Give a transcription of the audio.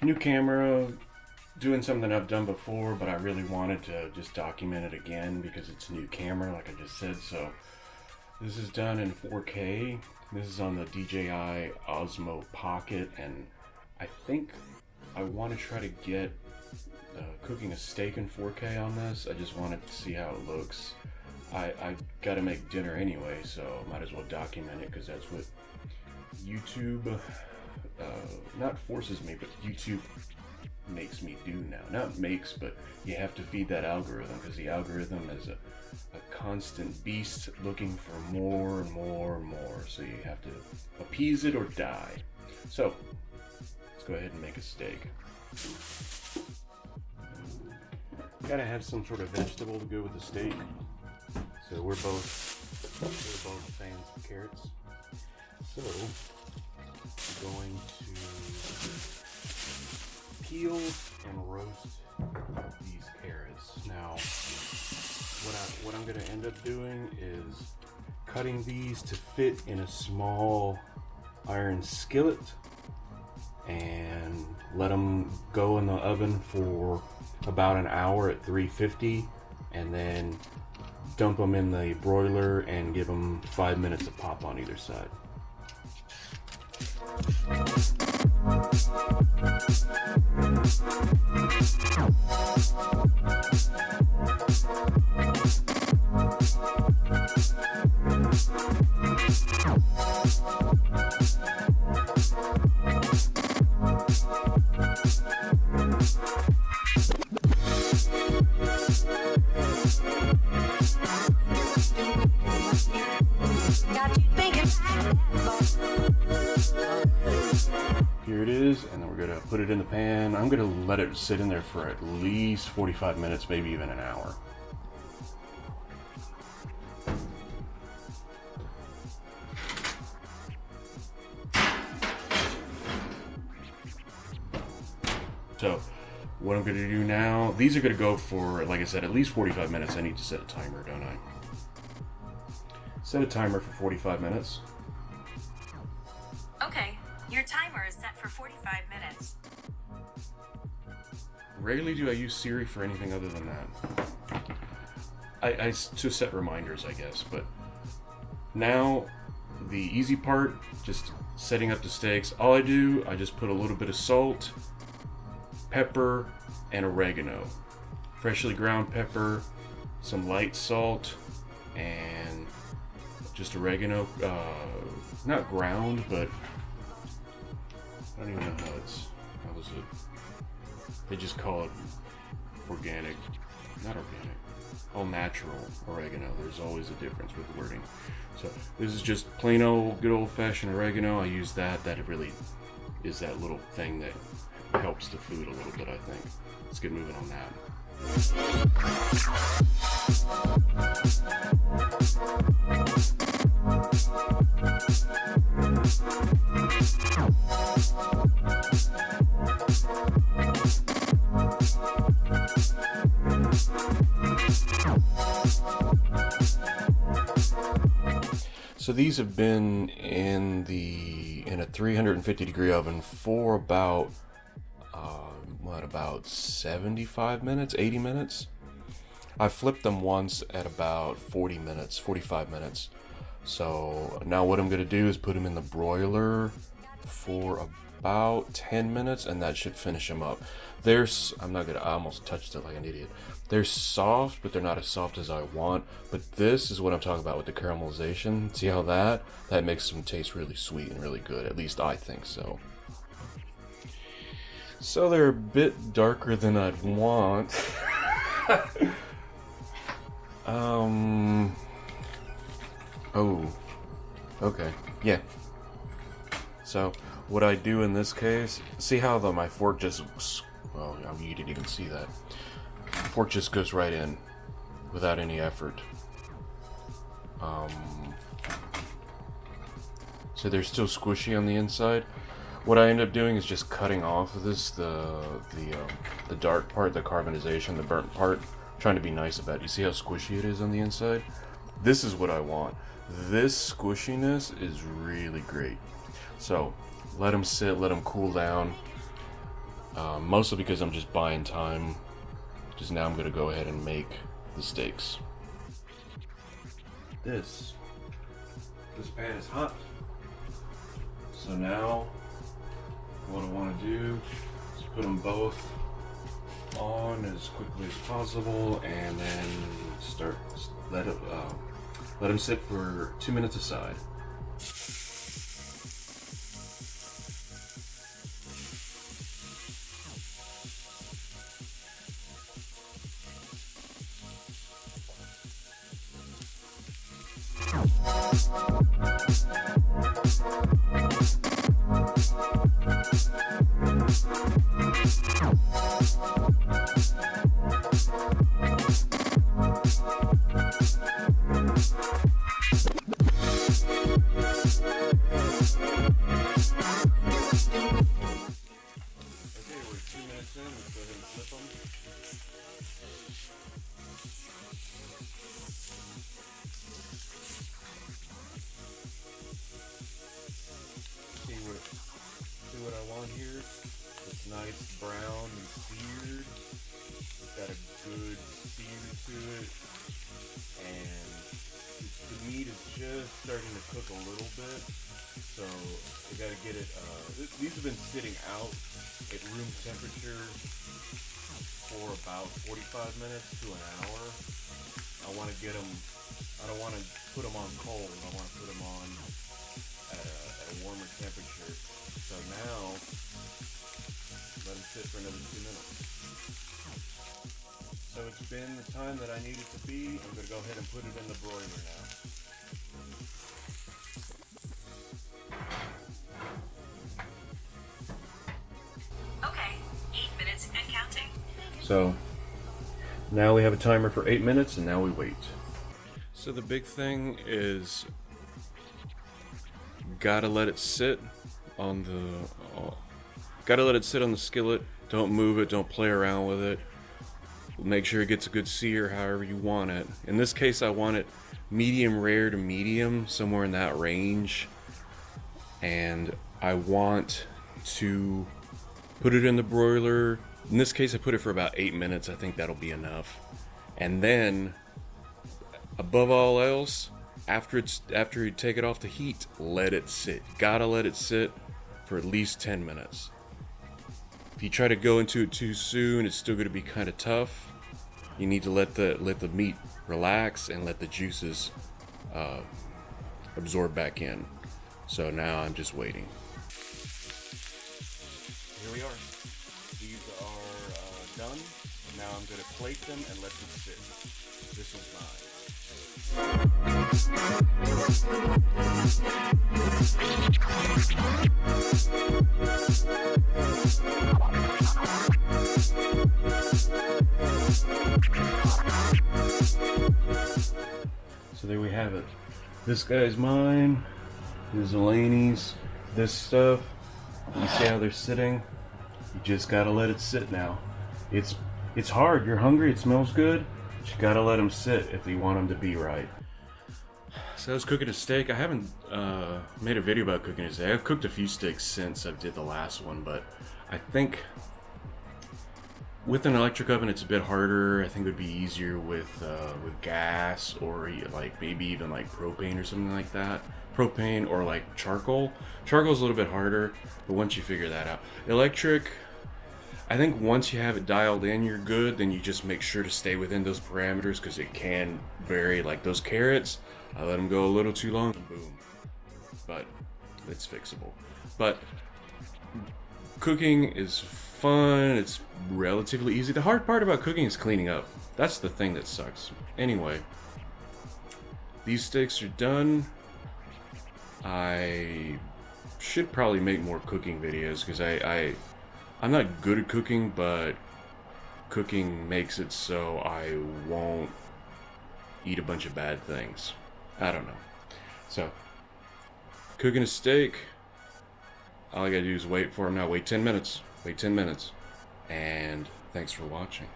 New camera, doing something I've done before, but I really wanted to just document it again because it's a new camera, like I just said. So this is done in 4K. This is on the DJI Osmo Pocket, and I think I want to try to get cooking a steak in 4K on this. I just wanted to see how it looks. I got to make dinner anyway, so might as well document it because that's what YouTube not forces me, but YouTube makes me do now. Not makes, but you have to feed that algorithm because the algorithm is a constant beast looking for more and more and more. So you have to appease it or die. So let's go ahead and make a steak. Gotta have some sort of vegetable to go with the steak. So we're both fans of carrots. So I'm going to peel and roast these carrots. Now, what I'm going to end up doing is cutting these to fit in a small iron skillet and let them go in the oven for about an hour at 350, and then dump them in the broiler and give them 5 minutes of pop on either side. Here it is, and then we're gonna put it in the pan. I'm gonna let it sit in there for at least 45 minutes, maybe even an hour. So what I'm gonna do now, these are gonna go for, like I said, at least 45 minutes. I need to set a timer, don't I? Set a timer for 45 minutes. Okay, your timer is set for 45 minutes. Rarely do I use Siri for anything other than that. I to set reminders, I guess. But now, the easy part, just setting up the steaks. All I do, I just put a little bit of salt, pepper, and oregano. Freshly ground pepper, some light salt, and just oregano. Not ground, but I don't even know how is it? They just call it organic, not organic, all natural oregano. There's always a difference with wording. So this is just plain old, good old fashioned oregano. I use that. That it really is that little thing that helps the food a little bit, I think. Let's get moving on that. So these have been in a 350 degree oven for about 75 minutes, 80 minutes. I flipped them once at about 40 minutes, 45 minutes. So now what I'm gonna do is put them in the broiler for about 10 minutes, and that should finish them up. I almost touched it like an idiot. They're soft, but they're not as soft as I want. But this is what I'm talking about with the caramelization. See how that makes them taste really sweet and really good. At least I think so. So they're a bit darker than I'd want. Oh. Okay. Yeah. So what I do in this case, see how my fork just, well, I mean, you didn't even see that. Fork just goes right in without any effort. So they're still squishy on the inside. What I end up doing is just cutting off of this, the dark part, the carbonization, the burnt part, trying to be nice about it. You see how squishy it is on the inside? This is what I want. This squishiness is really great. So let them sit, let them cool down. Mostly because I'm just buying time. Just now I'm gonna go ahead and make the steaks. This pan is hot. So now what I want to do is put them both on as quickly as possible, and then let them sit for 2 minutes aside. See what I want here? It's nice brown and seared. It's got a good sear to it, and the meat is just starting to cook a little bit. So I gotta get it. These have been sitting out at room temperature for about 45 minutes to an hour. I want to get them. I don't want to put them on cold. I want to put them on at a warmer temperature. So now, let them sit for another 2 minutes. So it's been the time that I need it to be. I'm going to go ahead and put it in the broiler now. Okay, 8 minutes and counting. So now we have a timer for 8 minutes, and now we wait. So the big thing is, gotta let it sit on the skillet. Don't move it, don't play around with it. Make sure it gets a good sear however you want it. In this case, I want it medium rare to medium, somewhere in that range. And I want to put it in the broiler. In this case, I put it for about 8 minutes. I think that'll be enough. And then, above all else, after you take it off the heat, let it sit. Gotta let it sit for at least 10 minutes. If you try to go into it too soon, it's still gonna be kind of tough. You need to let the meat relax and let the juices absorb back in. So now I'm just waiting. Here we are. These are done. Now I'm gonna plate them and let them sit. This is mine. So there we have it. This guy's mine. This is Elaine's. This stuff. You see how they're sitting? You just gotta let it sit now. It's hard. You're hungry. It smells good. But you gotta let them sit if you want them to be right. So I was cooking a steak. I haven't made a video about cooking a steak. I've cooked a few steaks since I did the last one, but I think with an electric oven it's a bit harder. I think it would be easier with gas, or like maybe even like propane or something like that. Propane or like charcoal. Charcoal's a little bit harder, but once you figure that out. Electric, I think once you have it dialed in, you're good. Then you just make sure to stay within those parameters, because it can vary. Like those carrots, I let them go a little too long, and boom. But it's fixable. But cooking is fun. It's relatively easy. The hard part about cooking is cleaning up. That's the thing that sucks. Anyway, these steaks are done. I should probably make more cooking videos, because I'm not good at cooking, but cooking makes it so I won't eat a bunch of bad things. I don't know. So, cooking a steak, all I gotta do is wait for them now. Wait 10 minutes. Wait 10 minutes. And thanks for watching.